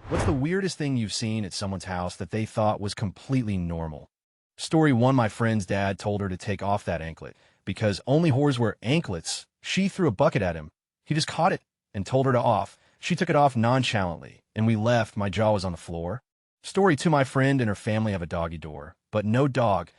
What's the weirdest thing you've seen at someone's house that they thought was completely normal? Story 1. My friend's dad told her to take off that anklet because only whores wear anklets. She threw a bucket at him. He just caught it and told her to off. She took it off nonchalantly, and we left. My jaw was on the floor. Story 2. My friend and her family have a doggy door, but no dog.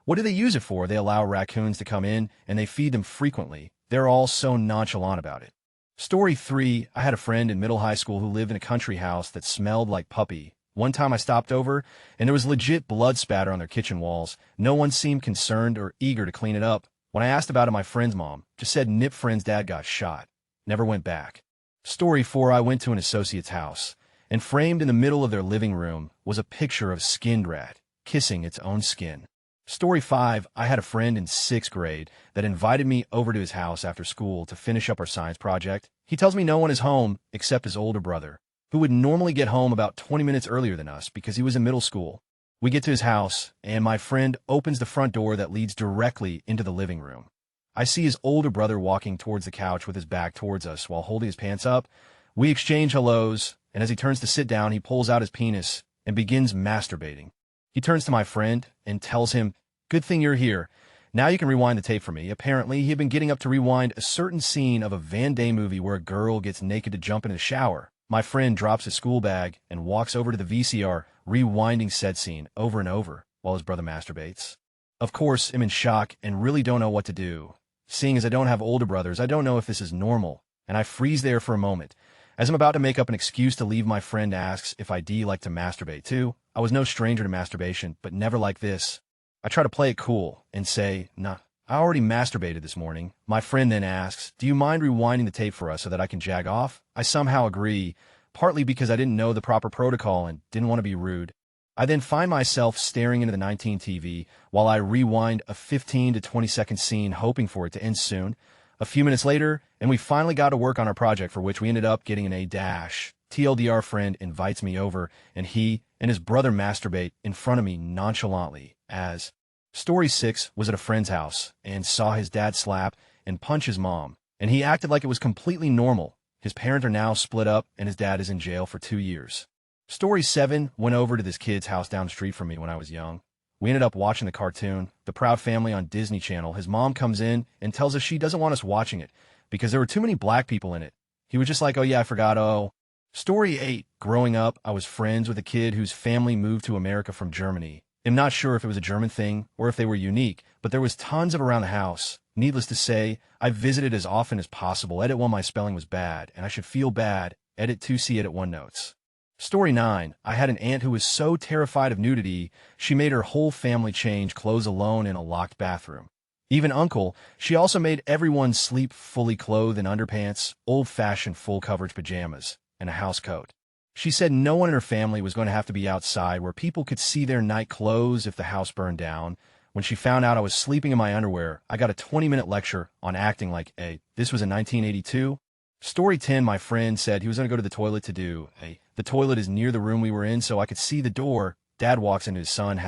What do they use it for? They allow raccoons to come in, and they feed them frequently. They're all so nonchalant about it. Story 3. I had a friend in middle high school who lived in a country house that smelled like puppy. One time I stopped over, and there was legit blood spatter on their kitchen walls. No one seemed concerned or eager to clean it up. When I asked about it, my friend's mom just said Nip friend's dad got shot. Never went back. Story 4. I went to an associate's house, and framed in the middle of their living room was a picture of a skinned rat kissing its own skin. Story 5. I had a friend in 6th grade that invited me over to his house after school to finish up our science project. He tells me no one is home except his older brother, who would normally get home about 20 minutes earlier than us because he was in middle school. We get to his house, and my friend opens the front door that leads directly into the living room. I see his older brother walking towards the couch with his back towards us while holding his pants up. We exchange hellos, and as he turns to sit down, he pulls out his penis and begins masturbating. He turns to my friend and tells him, "Good thing you're here. Now you can rewind the tape for me." Apparently, he had been getting up to rewind a certain scene of a Van Damme movie where a girl gets naked to jump in the shower. My friend drops his school bag and walks over to the VCR, rewinding said scene over and over while his brother masturbates. Of course, I'm in shock and really don't know what to do. Seeing as I don't have older brothers, I don't know if this is normal, and I freeze there for a moment. As I'm about to make up an excuse to leave, my friend asks if I like to masturbate too. I was no stranger to masturbation, but never like this. I try to play it cool and say, "Nah, I already masturbated this morning." My friend then asks, "Do you mind rewinding the tape for us so that I can jag off?" I somehow agree, partly because I didn't know the proper protocol and didn't want to be rude. I then find myself staring into the 19 TV while I rewind a 15 to 20-second scene, hoping for it to end soon. A few minutes later, and we finally got to work on our project, for which we ended up getting an A-. TLDR friend invites me over, and he and his brother masturbate in front of me nonchalantly as Story 6 was at a friend's house and saw his dad slap and punch his mom, and he acted like it was completely normal. His parents are now split up, and his dad is in jail for 2 years. Story 7 went over to this kid's house down the street from me when I was young. We ended up watching the cartoon, The Proud Family, on Disney Channel. His mom comes in and tells us she doesn't want us watching it because there were too many black people in it. He was just like, "Oh yeah, I forgot, oh." Story 8. Growing up, I was friends with a kid whose family moved to America from Germany. I'm not sure if it was a German thing or if they were unique, but there was tons of around the house. Needless to say, I visited as often as possible. Edit 1. My spelling was bad, and I should feel bad. Edit 2. See Edit 1 notes. Story 9. I had an aunt who was so terrified of nudity, she made her whole family change clothes alone in a locked bathroom. Even uncle, she also made everyone sleep fully clothed in underpants, old-fashioned full-coverage pajamas, and a house coat. She said no one in her family was going to have to be outside where people could see their night clothes if the house burned down. When she found out I was sleeping in my underwear, I got a 20-minute lecture on acting like this was in 1982. Story 10. My friend said he was going to go to the toilet to do the toilet is near the room we were in, so I could see the door. Dad walks into his son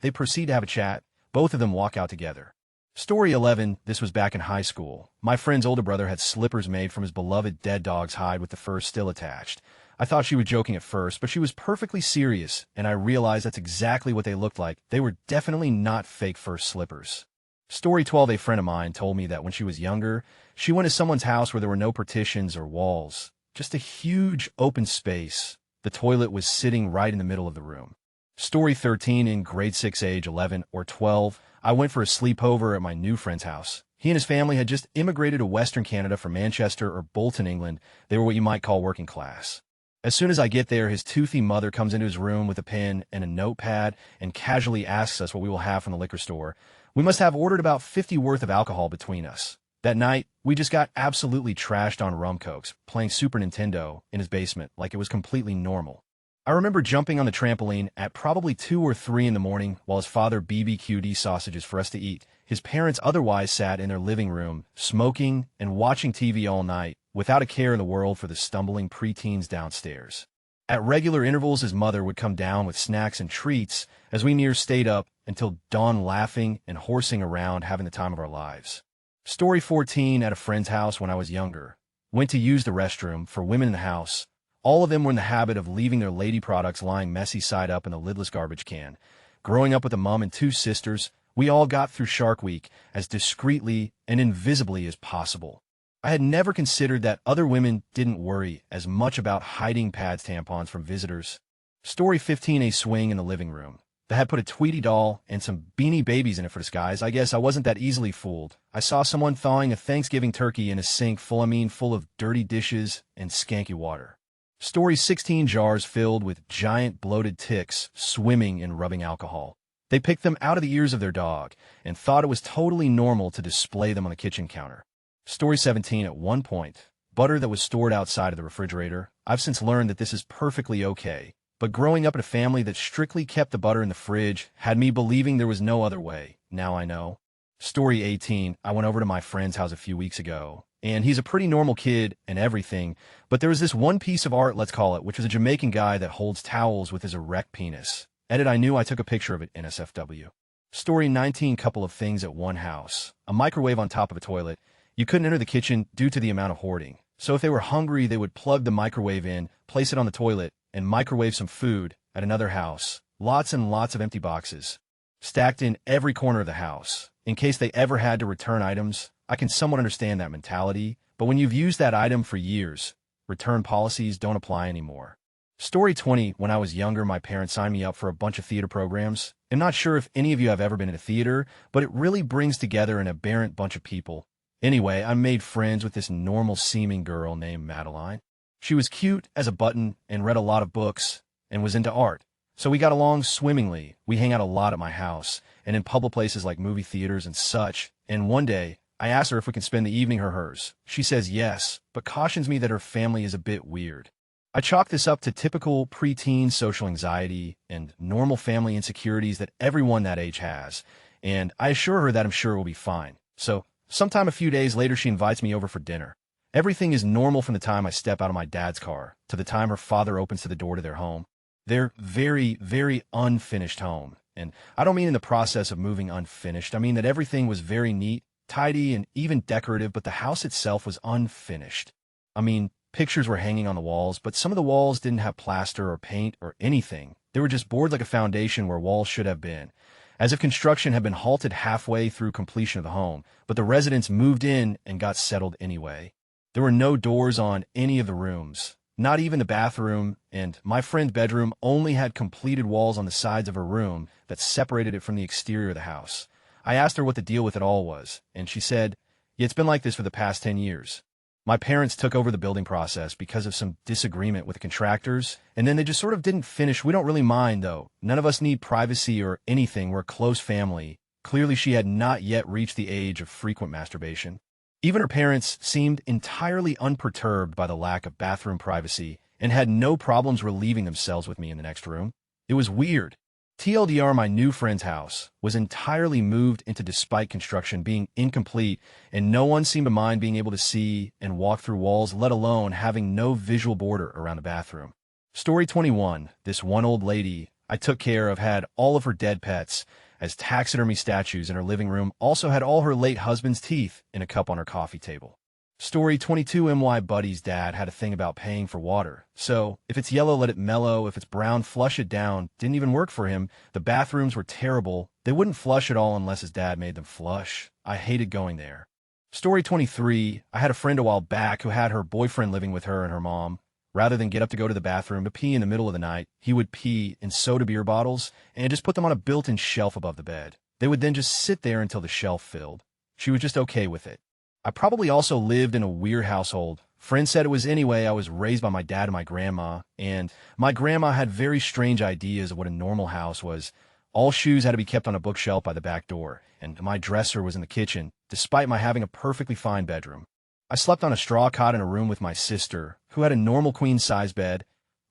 they proceed to have a chat. Both of them walk out together. Story 11. This was back in high school. My friend's older brother had slippers made from his beloved dead dog's hide with the fur still attached. I thought she was joking at first, but she was perfectly serious, and I realized that's exactly what they looked like. They were definitely not fake fur slippers. Story 12. A friend of mine told me that when she was younger, she went to someone's house where there were no partitions or walls, just a huge open space. The toilet was sitting right in the middle of the room. Story 13. In grade 6, age 11 or 12, I went for a sleepover at my new friend's house. He and his family had just immigrated to Western Canada from Manchester or Bolton, England. They were what you might call working class. As soon as I get there, his toothy mother comes into his room with a pen and a notepad and casually asks us what we will have from the liquor store. We must have ordered about 50 worth of alcohol between us. That night, we just got absolutely trashed on rum cokes, playing Super Nintendo in his basement like it was completely normal. I remember jumping on the trampoline at probably 2 or 3 in the morning while his father BBQ'd sausages for us to eat. His parents otherwise sat in their living room, smoking and watching TV all night, without a care in the world for the stumbling preteens downstairs. At regular intervals, his mother would come down with snacks and treats as we stayed up until dawn laughing and horsing around, having the time of our lives. Story 14. At a friend's house when I was younger. Went to use the restroom for women in the house. All of them were in the habit of leaving their lady products lying messy side up in the lidless garbage can. Growing up with a mom and two sisters, we all got through Shark Week as discreetly and invisibly as possible. I had never considered that other women didn't worry as much about hiding pads tampons from visitors. Story 15, a swing in the living room. That had put a Tweety doll and some Beanie Babies in it for disguise. I guess I wasn't that easily fooled. I saw someone thawing a Thanksgiving turkey in a sink full of dirty dishes and skanky water. Story 16, jars filled with giant bloated ticks swimming in rubbing alcohol. They picked them out of the ears of their dog and thought it was totally normal to display them on the kitchen counter. Story 17, at one point, butter that was stored outside of the refrigerator. I've since learned that this is perfectly okay, but growing up in a family that strictly kept the butter in the fridge had me believing there was no other way. Now I know. Story 18, I went over to my friend's house a few weeks ago, and he's a pretty normal kid and everything, but there was this one piece of art, let's call it, which was a Jamaican guy that holds towels with his erect penis. Edit, I knew I took a picture of it, NSFW. Story 19, couple of things at one house. A microwave on top of a toilet. You couldn't enter the kitchen due to the amount of hoarding. So if they were hungry, they would plug the microwave in, place it on the toilet, and microwave some food at another house. Lots and lots of empty boxes, stacked in every corner of the house. In case they ever had to return items, I can somewhat understand that mentality, but when you've used that item for years, return policies don't apply anymore. Story 20, when I was younger, my parents signed me up for a bunch of theater programs. I'm not sure if any of you have ever been in a theater, but it really brings together an aberrant bunch of people. Anyway, I made friends with this normal-seeming girl named Madeline. She was cute as a button and read a lot of books and was into art. So we got along swimmingly. We hang out a lot at my house and in public places like movie theaters and such. And one day, I asked her if we can spend the evening hers. She says yes, but cautions me that her family is a bit weird. I chalk this up to typical preteen social anxiety and normal family insecurities that everyone that age has. And I assure her that I'm sure it will be fine. So sometime a few days later, she invites me over for dinner. Everything is normal from the time I step out of my dad's car to the time her father opens to the door to their home. Their very, very unfinished home. And I don't mean in the process of moving unfinished. I mean that everything was very neat, tidy, and even decorative, but the house itself was unfinished. I mean, pictures were hanging on the walls, but some of the walls didn't have plaster or paint or anything. They were just bored like a foundation where walls should have been, as if construction had been halted halfway through completion of the home, but the residents moved in and got settled anyway. There were no doors on any of the rooms, not even the bathroom, and my friend's bedroom only had completed walls on the sides of her room that separated it from the exterior of the house. I asked her what the deal with it all was, and she said, yeah, it's been like this for the past 10 years. My parents took over the building process because of some disagreement with the contractors, and then they just sort of didn't finish. We don't really mind, though. None of us need privacy or anything. We're a close family. Clearly, she had not yet reached the age of frequent masturbation. Even her parents seemed entirely unperturbed by the lack of bathroom privacy and had no problems relieving themselves with me in the next room. It was weird. TLDR, my new friend's house was entirely moved into despite construction being incomplete, and no one seemed to mind being able to see and walk through walls, let alone having no visual border around the bathroom. Story 21, this one old lady I took care of had all of her dead pets as taxidermy statues in her living room, also had all her late husband's teeth in a cup on her coffee table. Story 22, my buddy's dad had a thing about paying for water. So, if it's yellow, let it mellow. If it's brown, flush it down. Didn't even work for him. The bathrooms were terrible. They wouldn't flush at all unless his dad made them flush. I hated going there. Story 23, I had a friend a while back who had her boyfriend living with her and her mom. Rather than get up to go to the bathroom to pee in the middle of the night, he would pee in soda beer bottles and just put them on a built-in shelf above the bed. They would then just sit there until the shelf filled. She was just okay with it. I probably also lived in a weird household. Friends said it was anyway. I was raised by my dad and my grandma, and my grandma had very strange ideas of what a normal house was. All shoes had to be kept on a bookshelf by the back door, and my dresser was in the kitchen, despite my having a perfectly fine bedroom. I slept on a straw cot in a room with my sister, who had a normal queen-size bed.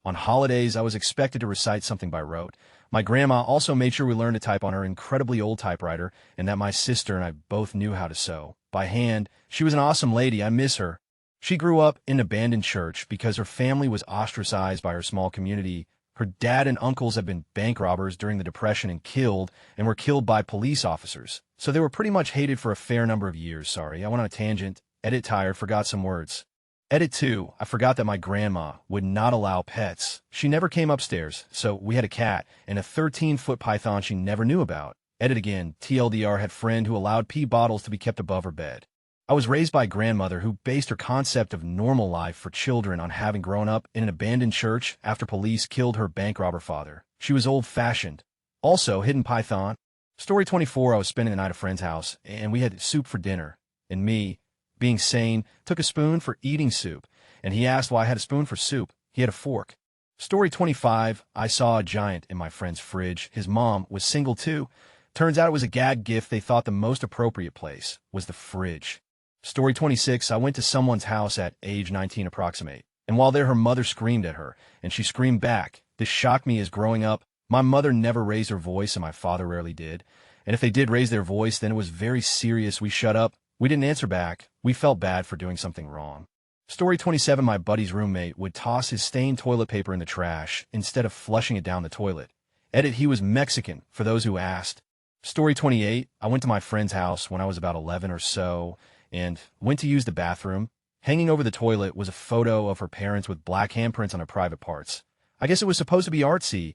On holidays, I was expected to recite something by rote. My grandma also made sure we learned to type on her incredibly old typewriter, and that my sister and I both knew how to sew by hand. She was an awesome lady. I miss her. She grew up in an abandoned church because her family was ostracized by her small community. Her dad and uncles had been bank robbers during the Depression and were killed by police officers. So they were pretty much hated for a fair number of years. Sorry, I went on a tangent. Edit tired, forgot some words. Edit 2. I forgot that my grandma would not allow pets. She never came upstairs, so we had a cat and a 13-foot python she never knew about. Edit again. TLDR had friend who allowed pee bottles to be kept above her bed. I was raised by a grandmother who based her concept of normal life for children on having grown up in an abandoned church after police killed her bank robber father. She was old-fashioned. Also, hidden python. Story 24. I was spending the night at a friend's house, and we had soup for dinner. And me, being sane, took a spoon for eating soup, and he asked why I had a spoon for soup. He had a fork. Story 25. I saw a giant in my friend's fridge. His mom was single too. Turns out it was a gag gift. They thought the most appropriate place was the fridge. Story 26. I went to someone's house at age 19 approximate, and while there her mother screamed at her, and she screamed back. This shocked me as growing up, my mother never raised her voice and my father rarely did, and if they did raise their voice, then it was very serious. We shut up. We didn't answer back. We felt bad for doing something wrong. Story 27. My buddy's roommate would toss his stained toilet paper in the trash instead of flushing it down the toilet. Edit, he was Mexican, for those who asked. Story 28. I went to my friend's house when I was about 11 or so and went to use the bathroom. Hanging over the toilet was a photo of her parents with black handprints on her private parts. I guess it was supposed to be artsy.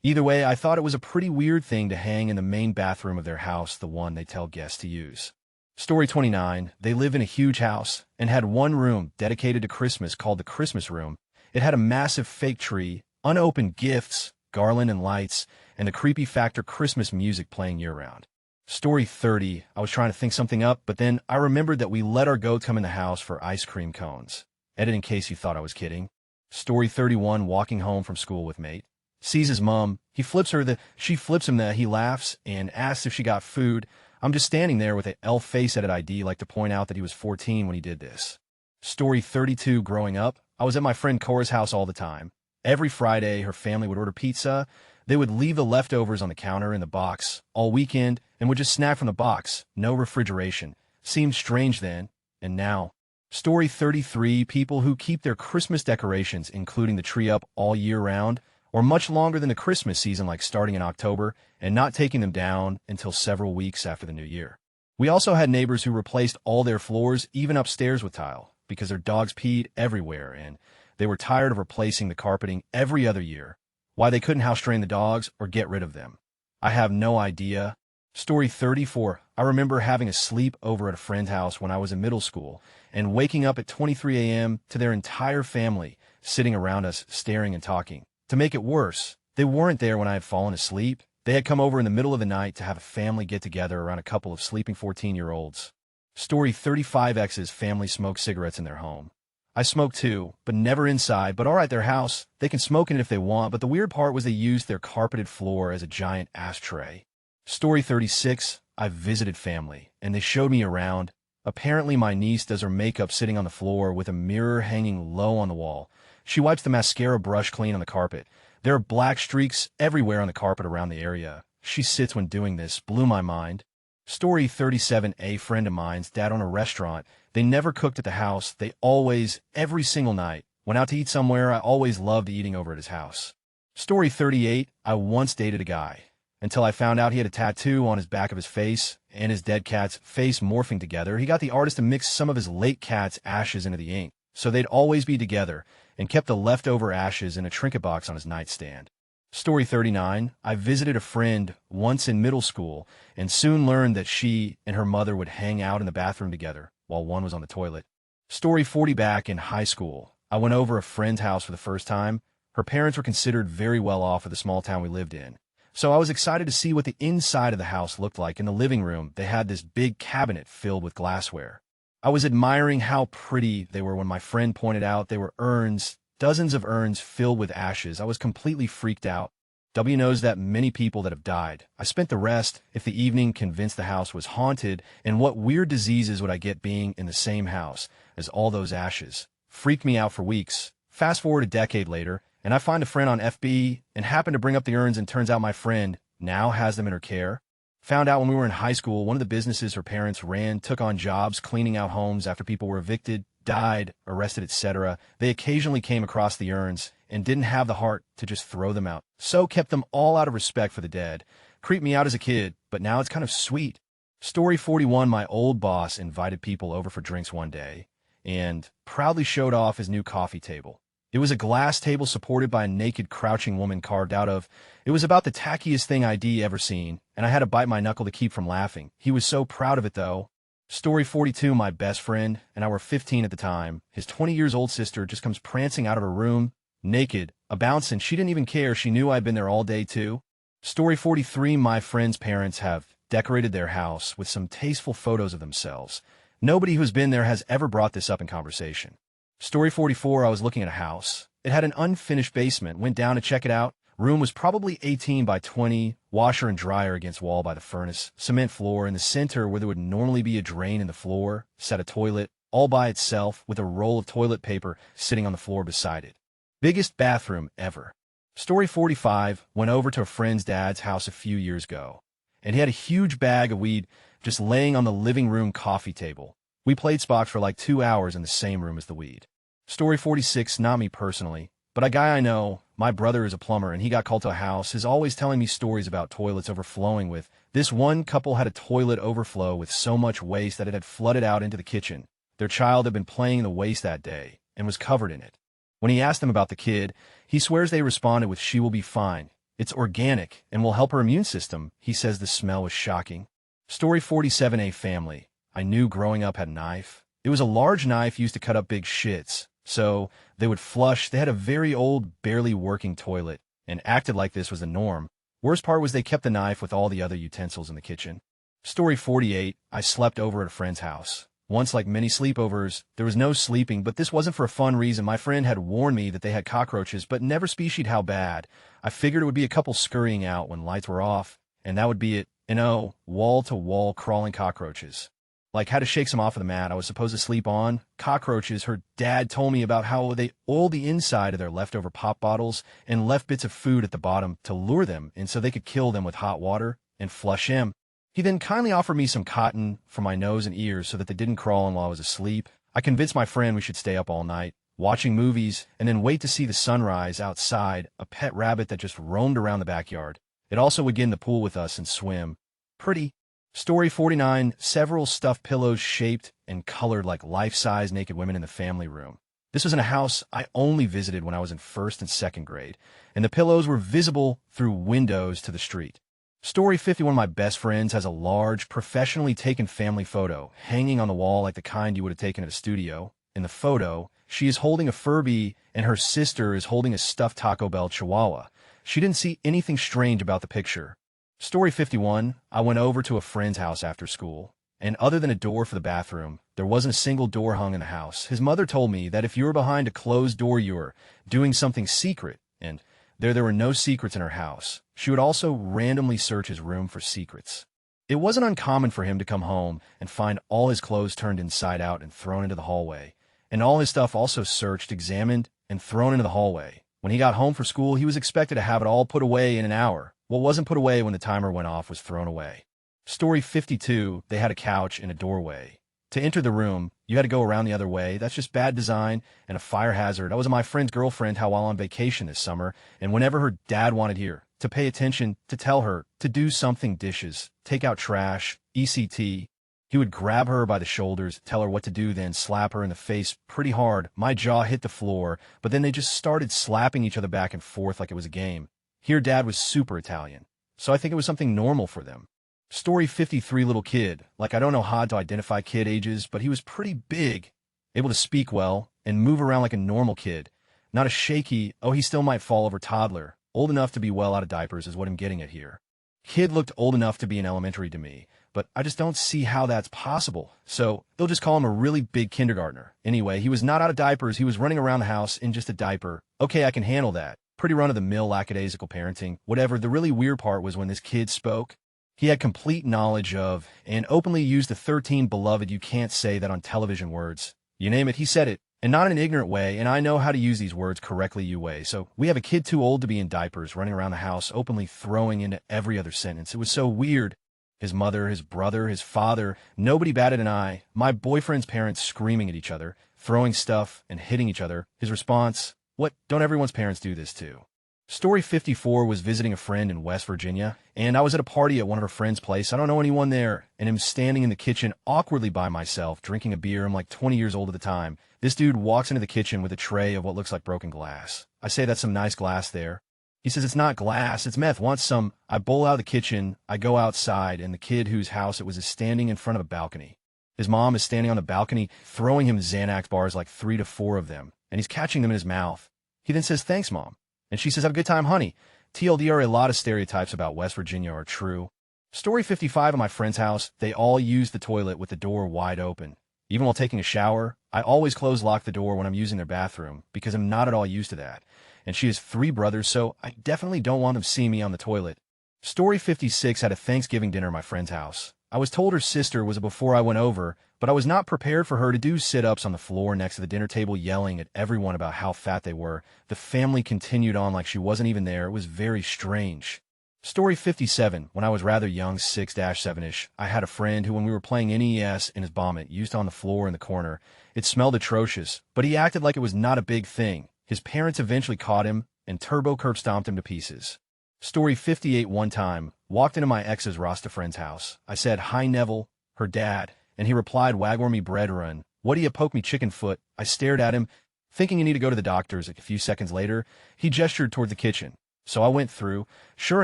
Either way, I thought it was a pretty weird thing to hang in the main bathroom of their house, the one they tell guests to use. Story 29. They live in a huge house and had one room dedicated to Christmas called the Christmas room. It had a massive fake tree, unopened gifts, garland and lights, and the creepy factor Christmas music playing year-round. Story 30. I was trying to think something up, but then I remembered that we let our goats come in the house for ice cream cones. Edit in case you thought I was kidding. Story 31. Walking home from school with mate. Sees his mom. He flips her she flips him he laughs and asks if she got food. I'm just standing there with an elf face edit ID like to point out that he was 14 when he did this. Story 32. Growing up, I was at my friend Cora's house all the time. Every Friday, her family would order pizza. They would leave the leftovers on the counter in the box all weekend and would just snack from the box. No refrigeration. Seemed strange then, and now. Story 33. People who keep their Christmas decorations, including the tree, up all year round, or much longer than the Christmas season, like starting in October, and not taking them down until several weeks after the new year. We also had neighbors who replaced all their floors, even upstairs, with tile, because their dogs peed everywhere, and they were tired of replacing the carpeting every other year. Why they couldn't house train the dogs or get rid of them, I have no idea. Story 34. I remember having a sleep over at a friend's house when I was in middle school, and waking up at 23 a.m. to their entire family sitting around us, staring and talking. To make it worse, they weren't there when I had fallen asleep. They had come over in the middle of the night to have a family get-together around a couple of sleeping 14-year-olds. Story 35. X's family smoked cigarettes in their home. I smoked too, but never inside, but alright, their house. They can smoke in it if they want, but the weird part was they used their carpeted floor as a giant ashtray. Story 36. I visited family, and they showed me around. Apparently my niece does her makeup sitting on the floor with a mirror hanging low on the wall. She wipes the mascara brush clean on the carpet. There are black streaks everywhere on the carpet around the area. She sits when doing this. Blew my mind. Story 37. A friend of mine's dad owned a restaurant. They never cooked at the house. They always, every single night, went out to eat somewhere. I always loved eating over at his house. Story 38. I once dated a guy, until I found out he had a tattoo on his back of his face and his dead cat's face morphing together. He got the artist to mix some of his late cat's ashes into the ink, so they'd always be together, and kept the leftover ashes in a trinket box on his nightstand. Story 39. I visited a friend once in middle school and soon learned that she and her mother would hang out in the bathroom together while one was on the toilet. Story 40. Back in high school, I went over a friend's house for the first time. Her parents were considered very well off of the small town we lived in, so I was excited to see what the inside of the house looked like. In the living room, they had this big cabinet filled with glassware. I was admiring how pretty they were when my friend pointed out they were urns, dozens of urns filled with ashes. I was completely freaked out. W knows that many people that have died. I spent the rest of the evening convinced the house was haunted, and what weird diseases would I get being in the same house as all those ashes? Freaked me out for weeks. Fast forward a decade later, and I find a friend on FB and happen to bring up the urns, and turns out my friend now has them in her care. Found out when we were in high school, one of the businesses her parents ran took on jobs cleaning out homes after people were evicted, died, arrested, etc. They occasionally came across the urns and didn't have the heart to just throw them out, so kept them all out of respect for the dead. Creeped me out as a kid, but now it's kind of sweet. Story 41. My old boss invited people over for drinks one day, and proudly showed off his new coffee table. It was a glass table supported by a naked, crouching woman carved out of. It was about the tackiest thing I'd ever seen, and I had to bite my knuckle to keep from laughing. He was so proud of it, though. Story 42, my best friend, and I were 15 at the time. His 20-year-old sister just comes prancing out of her room, naked, a bouncing. She didn't even care. She knew I'd been there all day, too. Story 43, my friend's parents have decorated their house with some tasteful photos of themselves. Nobody who's been there has ever brought this up in conversation. Story 44, I was looking at a house. It had an unfinished basement. Went down to check it out. Room was probably 18 by 20, washer and dryer against wall by the furnace, cement floor in the center where there would normally be a drain in the floor, set a toilet, all by itself with a roll of toilet paper sitting on the floor beside it. Biggest bathroom ever. Story 45, went over to a friend's dad's house a few years ago, and he had a huge bag of weed just laying on the living room coffee table. We played Spock for like 2 hours in the same room as the weed. Story 46, not me personally, but a guy I know, my brother is a plumber and he got called to a house, is always telling me stories about toilets overflowing with. This one couple had a toilet overflow with so much waste that it had flooded out into the kitchen. Their child had been playing in the waste that day and was covered in it. When he asked them about the kid, he swears they responded with, "She will be fine. It's organic and will help her immune system." He says the smell was shocking. Story 47, a family I knew growing up had a knife. It was a large knife used to cut up big shits, so they would flush. They had a very old, barely working toilet and acted like this was the norm. Worst part was they kept the knife with all the other utensils in the kitchen. Story 48, I slept over at a friend's house. Once, like many sleepovers, there was no sleeping, but this wasn't for a fun reason. My friend had warned me that they had cockroaches, but never specified how bad. I figured it would be a couple scurrying out when lights were off, and that would be it. And oh, wall-to-wall crawling cockroaches. Like, had to shake some off of the mat I was supposed to sleep on. Cockroaches, her dad told me about how they oiled the inside of their leftover pop bottles and left bits of food at the bottom to lure them, and so they could kill them with hot water and flush him. He then kindly offered me some cotton for my nose and ears so that they didn't crawl in while I was asleep. I convinced my friend we should stay up all night, watching movies, and then wait to see the sunrise outside, a pet rabbit that just roamed around the backyard. It also would get in the pool with us and swim. Pretty. Story 49, several stuffed pillows shaped and colored like life-size naked women in the family room. This was in a house I only visited when I was in 1st and 2nd grade, and the pillows were visible through windows to the street. Story 50, one of my best friends has a large, professionally taken family photo hanging on the wall like the kind you would have taken at a studio. In the photo, she is holding a Furby and her sister is holding a stuffed Taco Bell Chihuahua. She didn't see anything strange about the picture. Story 51, I went over to a friend's house after school, and other than a door for the bathroom, there wasn't a single door hung in the house. His mother told me that if you were behind a closed door, you were doing something secret, and there were no secrets in her house. She would also randomly search his room for secrets. It wasn't uncommon for him to come home and find all his clothes turned inside out and thrown into the hallway, and all his stuff also searched, examined, and thrown into the hallway. When he got home for school, he was expected to have it all put away in an hour. What wasn't put away when the timer went off was thrown away. Story 52, they had a couch in a doorway. To enter the room, you had to go around the other way. That's just bad design and a fire hazard. I was at my friend's girlfriend while on vacation this summer, and whenever her dad wanted here to pay attention, to tell her to do something, dishes, take out trash, etc., he would grab her by the shoulders, tell her what to do, then slap her in the face pretty hard. My jaw hit the floor, but then they just started slapping each other back and forth like it was a game. Here, Dad was super Italian, so I think it was something normal for them. Story 53, little kid. Like, I don't know how to identify kid ages, but he was pretty big, able to speak well, and move around like a normal kid. Not a shaky, oh, he still might fall over toddler. Old enough to be well out of diapers is what I'm getting at here. Kid looked old enough to be in elementary to me, but I just don't see how that's possible. So they'll just call him a really big kindergartner. Anyway, he was not out of diapers. He was running around the house in just a diaper. Okay, I can handle that. Pretty run-of-the-mill lackadaisical parenting. Whatever, the really weird part was when this kid spoke. He had complete knowledge of and openly used the 13 beloved you can't say that on television words. You name it, he said it. And not in an ignorant way, and I know how to use these words correctly way. So we have a kid too old to be in diapers running around the house openly throwing into every other sentence. It was so weird. His mother, his brother, his father, nobody batted an eye. My boyfriend's parents screaming at each other, throwing stuff and hitting each other. His response, what, don't everyone's parents do this too? Story 54 was visiting a friend in West Virginia, and I was at a party at one of her friend's place. I don't know anyone there, and I'm standing in the kitchen awkwardly by myself, drinking a beer. I'm like 20 years old at the time. This dude walks into the kitchen with a tray of what looks like broken glass. I say, "That's some nice glass there." He says, "It's not glass, it's meth. Want some?" I bowl out of the kitchen. I go outside, and the kid whose house it was is standing in front of a balcony. His mom is standing on the balcony, throwing him Xanax bars, like 3 to 4 of them, and he's catching them in his mouth. He then says, "Thanks, Mom." And she says, "Have a good time, honey." TLDR, a lot of stereotypes about West Virginia are true. Story 55 of my friend's house, they all use the toilet with the door wide open. Even while taking a shower, I always lock the door when I'm using their bathroom because I'm not at all used to that. And she has 3 brothers, so I definitely don't want them seeing me on the toilet. Story 56 had a Thanksgiving dinner at my friend's house. I was told her sister was before I went over, but I was not prepared for her to do sit-ups on the floor next to the dinner table yelling at everyone about how fat they were. The family continued on like she wasn't even there. It was very strange. Story 57. When I was rather young, 6-7-ish, I had a friend who, when we were playing NES in his vomit, used on the floor in the corner. It smelled atrocious, but he acted like it was not a big thing. His parents eventually caught him and turbo curb stomped him to pieces. Story 58. One time, walked into my ex's Rasta friend's house. I said, "Hi, Neville," her dad, and he replied, "Wagwormy bread run. What do you poke me, chicken foot?" I stared at him, thinking you need to go to the doctor's. A few seconds later, he gestured toward the kitchen. So I went through. Sure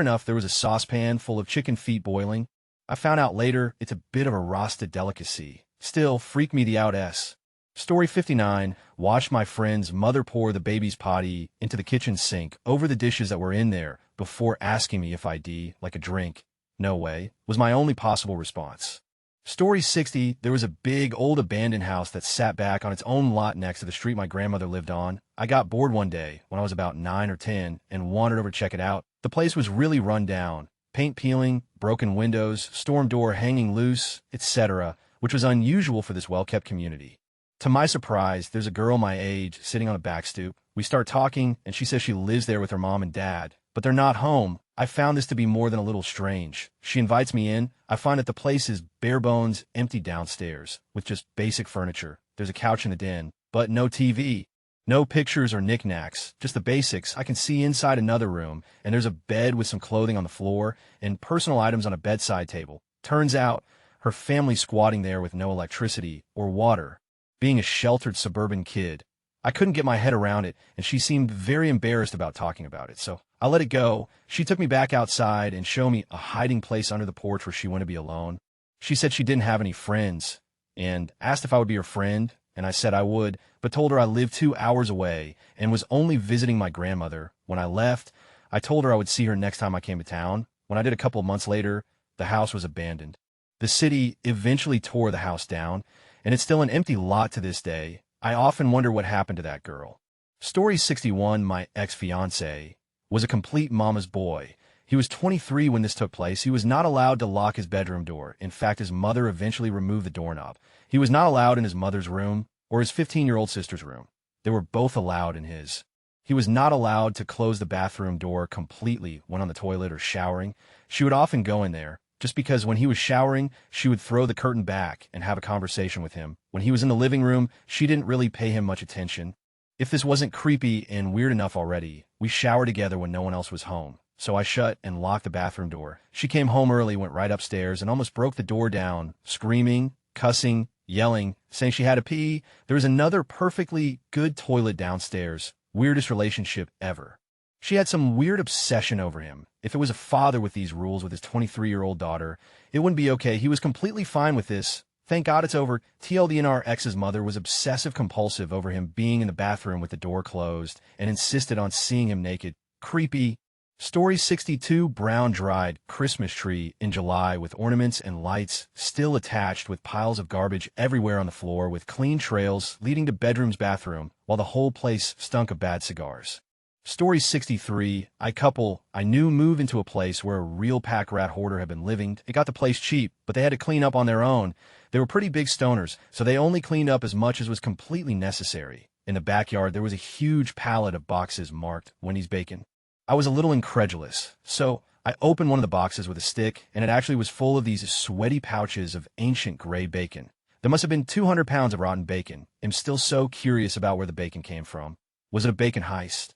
enough, there was a saucepan full of chicken feet boiling. I found out later it's a bit of a Rasta delicacy. Still, freak me the out S. Story 59. Watched my friend's mother pour the baby's potty into the kitchen sink over the dishes that were in there before asking me if I'd like a drink. "No way," was my only possible response. Story 60. There was a big old abandoned house that sat back on its own lot next to the street my grandmother lived on. I got bored one day when I was about 9 or 10 and wandered over to check it out. The place was really run down. Paint peeling, broken windows, storm door hanging loose, etc., which was unusual for this well-kept community. To my surprise, there's a girl my age sitting on a back stoop. We start talking, and she says she lives there with her mom and dad, but they're not home. I found this to be more than a little strange. She invites me in. I find that the place is bare bones, empty downstairs, with just basic furniture. There's a couch in the den, but no TV. No pictures or knickknacks, just the basics. I can see inside another room, and there's a bed with some clothing on the floor and personal items on a bedside table. Turns out, her family's squatting there with no electricity or water. Being a sheltered suburban kid, I couldn't get my head around it, and she seemed very embarrassed about talking about it, so I let it go. She took me back outside and showed me a hiding place under the porch where she wanted to be alone. She said she didn't have any friends, and asked if I would be her friend, and I said I would, but told her I lived 2 hours away and was only visiting my grandmother. When I left, I told her I would see her next time I came to town. When I did a couple of months later, the house was abandoned. The city eventually tore the house down, and it's still an empty lot to this day. I often wonder what happened to that girl. Story 61, my ex-fiancé, was a complete mama's boy. He was 23 when this took place. He was not allowed to lock his bedroom door. In fact, his mother eventually removed the doorknob. He was not allowed in his mother's room or his 15-year-old sister's room. They were both allowed in his. He was not allowed to close the bathroom door completely when on the toilet or showering. She would often go in there, just because when he was showering, she would throw the curtain back and have a conversation with him. When he was in the living room, she didn't really pay him much attention. If this wasn't creepy and weird enough already, we showered together when no one else was home. So I shut and locked the bathroom door. She came home early, went right upstairs, and almost broke the door down, screaming, cussing, yelling, saying she had to pee. There was another perfectly good toilet downstairs. Weirdest relationship ever. She had some weird obsession over him. If it was a father with these rules with his 23-year-old daughter, it wouldn't be okay. He was completely fine with this. Thank God it's over. TLDNR ex's mother was obsessive-compulsive over him being in the bathroom with the door closed and insisted on seeing him naked. Creepy. Story 62, brown dried Christmas tree in July with ornaments and lights still attached with piles of garbage everywhere on the floor with clean trails leading to bedroom's bathroom while the whole place stunk of bad cigars. Story 63, I knew moved into a place where a real pack rat hoarder had been living. It got the place cheap, but they had to clean up on their own. They were pretty big stoners, so they only cleaned up as much as was completely necessary. In the backyard, there was a huge pallet of boxes marked Wendy's bacon. I was a little incredulous, so I opened one of the boxes with a stick, and it actually was full of these sweaty pouches of ancient gray bacon. There must have been 200 pounds of rotten bacon. I'm still so curious about where the bacon came from. Was it a bacon heist?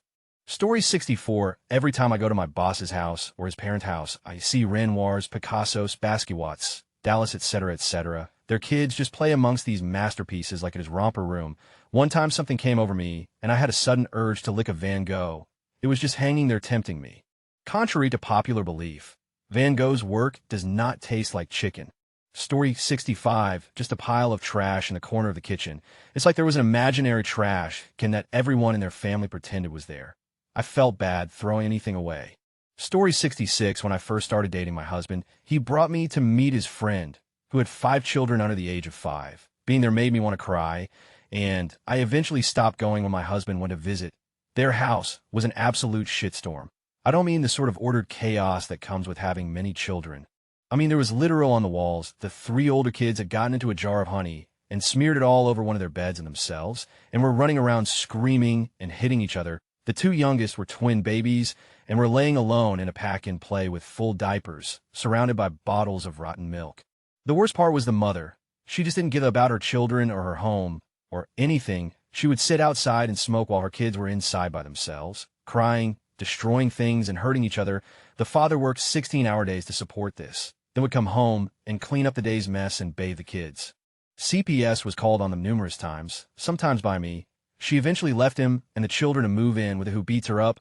Story 64. Every time I go to my boss's house or his parent house, I see Renoirs, Picassos, Basquiats, Dallas, etc., etc. Their kids just play amongst these masterpieces like it is romper room. One time something came over me, and I had a sudden urge to lick a Van Gogh. It was just hanging there tempting me. Contrary to popular belief, Van Gogh's work does not taste like chicken. Story 65. Just a pile of trash in the corner of the kitchen. It's like there was an imaginary trash can that everyone in their family pretended was there. I felt bad throwing anything away. Story 66. When I first started dating my husband, he brought me to meet his friend, who had 5 children under the age of 5. Being there made me want to cry, and I eventually stopped going when my husband went to visit. Their house was an absolute shitstorm. I don't mean the sort of ordered chaos that comes with having many children. I mean, there was literal on the walls. The 3 older kids had gotten into a jar of honey and smeared it all over one of their beds and themselves, and were running around screaming and hitting each other. The 2 youngest were twin babies and were laying alone in a pack-and-play with full diapers, surrounded by bottles of rotten milk. The worst part was the mother. She just didn't give about her children or her home or anything. She would sit outside and smoke while her kids were inside by themselves, crying, destroying things, and hurting each other. The father worked 16-hour days to support this, then would come home and clean up the day's mess and bathe the kids. CPS was called on them numerous times, sometimes by me. She eventually left him and the children to move in with who beats her up.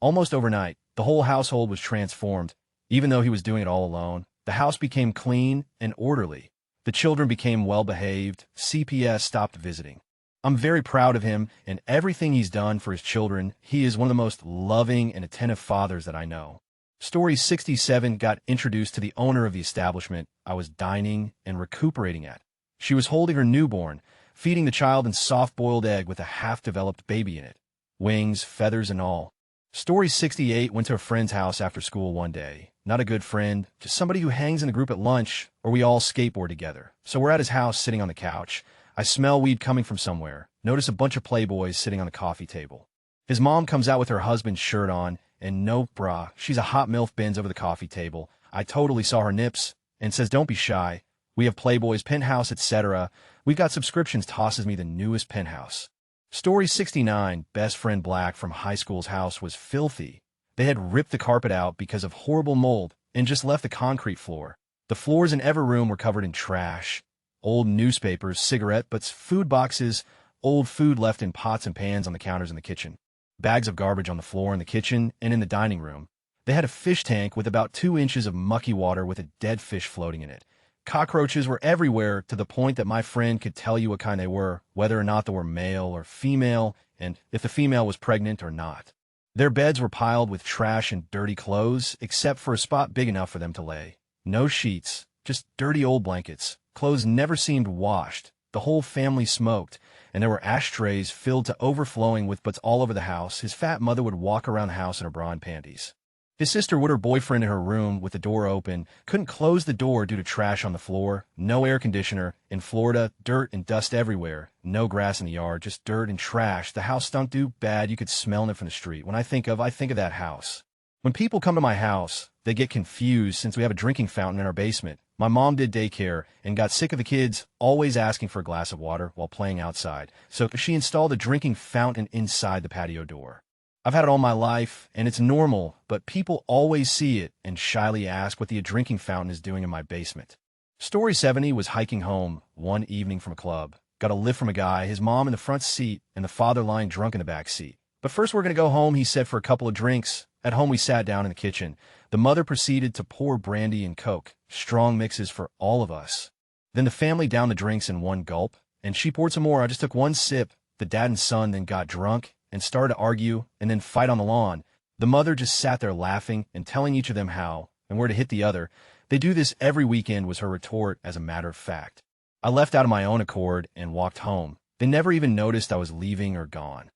Almost overnight, the whole household was transformed. Even though he was doing it all alone, the house became clean and orderly. The children became well-behaved. CPS stopped visiting. I'm very proud of him and everything he's done for his children. He is one of the most loving and attentive fathers that I know. Story 67. Got introduced to the owner of the establishment I was dining and recuperating at. She was holding her newborn, feeding the child a soft-boiled egg with a half-developed baby in it, wings, feathers, and all. Story 68. Went to a friend's house after school one day. Not a good friend, just somebody who hangs in a group at lunch, or we all skateboard together. So we're at his house sitting on the couch. I smell weed coming from somewhere. Notice a bunch of playboys sitting on the coffee table. His mom comes out with her husband's shirt on, and no bra, she's a hot MILF, bends over the coffee table. I totally saw her nips, and says, "Don't be shy. We have Playboy's Penthouse, etc. We've got subscriptions." Tosses me the newest penthouse. Story 69. Best friend Black from high school's house was filthy. They had ripped the carpet out because of horrible mold and just left the concrete floor. The floors in every room were covered in trash. Old newspapers, cigarette butts, food boxes, old food left in pots and pans on the counters in the kitchen. Bags of garbage on the floor in the kitchen and in the dining room. They had a fish tank with about 2 inches of mucky water with a dead fish floating in it. Cockroaches were everywhere, to the point that my friend could tell you what kind they were, whether or not they were male or female, and if the female was pregnant or not. Their beds were piled with trash and dirty clothes, except for a spot big enough for them to lay. No sheets, just dirty old blankets. Clothes never seemed washed. The whole family smoked, and there were ashtrays filled to overflowing with butts all over the house. His fat mother would walk around the house in her bra and panties. His sister would her boyfriend in her room with the door open, couldn't close the door due to trash on the floor, no air conditioner. In Florida, dirt and dust everywhere, no grass in the yard, just dirt and trash. The house stunk too bad you could smell it from the street. When I think of that house. When people come to my house, they get confused since we have a drinking fountain in our basement. My mom did daycare and got sick of the kids always asking for a glass of water while playing outside, so she installed a drinking fountain inside the patio door. I've had it all my life, and it's normal, but people always see it and shyly ask what the drinking fountain is doing in my basement. Story 70. Was hiking home one evening from a club. Got a lift from a guy, his mom in the front seat, and the father lying drunk in the back seat. But first we're going to go home, he said, for a couple of drinks. At home we sat down in the kitchen. The mother proceeded to pour brandy and Coke, strong mixes for all of us. Then the family downed the drinks in one gulp, and she poured some more. I just took one sip. The dad and son then got drunk and started to argue and then fight on the lawn. The mother just sat there laughing and telling each of them how and where to hit the other. "They do this every weekend," was her retort, as a matter of fact. I left out of my own accord and walked home. They never even noticed I was leaving or gone.